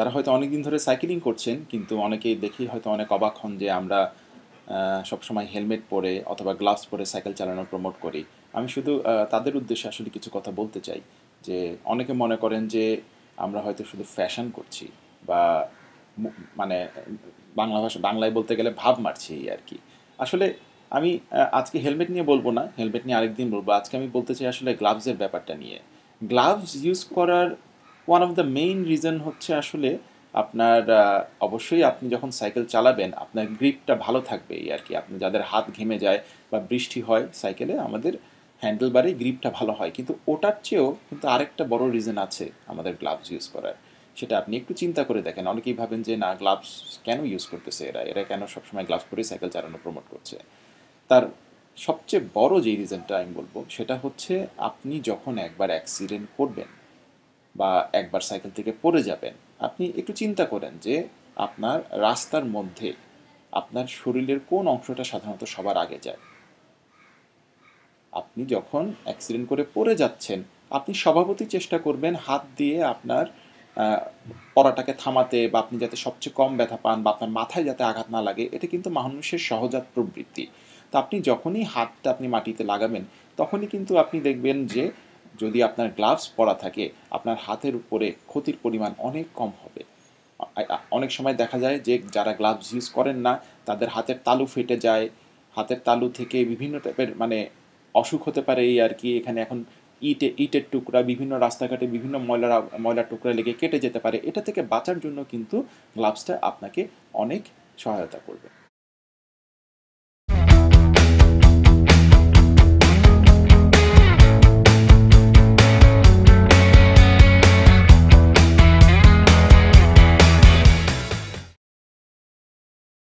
যারা হয়তো অনেকদিন ধরে সাইকেলিং করছেন কিন্তু অনেকেই দেখি হয়তো অনেক অবাক হন যে আমরা সবসময় হেলমেট পরে অথবা গ্লাভস পরে সাইকেল চালানো প্রমোট করি। আমি শুধু তাদের উদ্দেশ্যে আসলে কিছু কথা বলতে চাই যে অনেকে মনে করেন যে আমরা হয়তো শুধু ফ্যাশন করছি বা মানে বাংলায় বলতে গেলে ভাব মারছি এই আর কি। আসলে আমি আজকে হেলমেট নিয়ে বলবো না, হেলমেট নিয়ে আরেকদিন বলবো। আজকে আমি বলতে চাই আসলে গ্লাভসের ব্যাপারটা নিয়ে। গ্লাভস ইউজ করার one of the main reason হচ্ছে আসলে আপনার অবশ্যই আপনি যখন সাইকেল চালাবেন আপনার গ্রিপটা ভালো থাকবে এই আর কি। আপনি যাদের হাত ঘেমে যায় বা বৃষ্টি হয় সাইকেলে, আমাদের হ্যান্ডেলবারে গ্রিপটা ভালো হয়, কিন্তু ওটার চেয়েও কিন্তু আরেকটা বড় রিজন আছে আমাদের গ্লাভস ইউজ করার। সেটা আপনি একটু চিন্তা করে দেখেন। অনেকেই ভাবেন যে না, গ্লাভস কেন ইউজ করতেছে এরা, এরা কেন সবসময় গ্লাভস পরে সাইকেল চালানো প্রমোট করছে। তার সবচেয়ে বড় যে রিজনটা আমি বলবো সেটা হচ্ছে আপনি যখন একবার অ্যাক্সিডেন্ট করবেন বা একবার সাইকেল থেকে পড়ে যাবেন, আপনি একটু চিন্তা করেন যে আপনার রাস্তার মধ্যে আপনার শরীরের কোন অংশটা সাধারণত সবার আগে যায়। আপনি যখন অ্যাক্সিডেন্ট করে পড়ে যাচ্ছেন, আপনি স্বভাবতই চেষ্টা করবেন হাত দিয়ে আপনার আহ, পড়াটাকে থামাতে, বা আপনি যাতে সবচেয়ে কম ব্যথা পান বা আপনার মাথায় যাতে আঘাত না লাগে। এটা কিন্তু মানুষের সহজাত প্রবৃত্তি। তো আপনি যখনই হাতটা আপনি মাটিতে লাগাবেন, তখনই কিন্তু আপনি দেখবেন যে যদি আপনার গ্লাভস পরা থাকে, আপনার হাতের উপরে ক্ষতির পরিমাণ অনেক কম হবে। অনেক সময় দেখা যায় যে যারা গ্লাভস ইউজ করেন না, তাদের হাতের তালু ফেটে যায়। হাতের তালু থেকে বিভিন্ন টাইপের অসুখ হতে পারে এই আর কি। এখানে এখন ইটের টুকরা বিভিন্ন রাস্তাঘাটে বিভিন্ন ময়লার টুকরা লেগে কেটে যেতে পারে। এটা থেকে বাঁচার জন্য কিন্তু গ্লাভসটা আপনাকে অনেক সহায়তা করবে।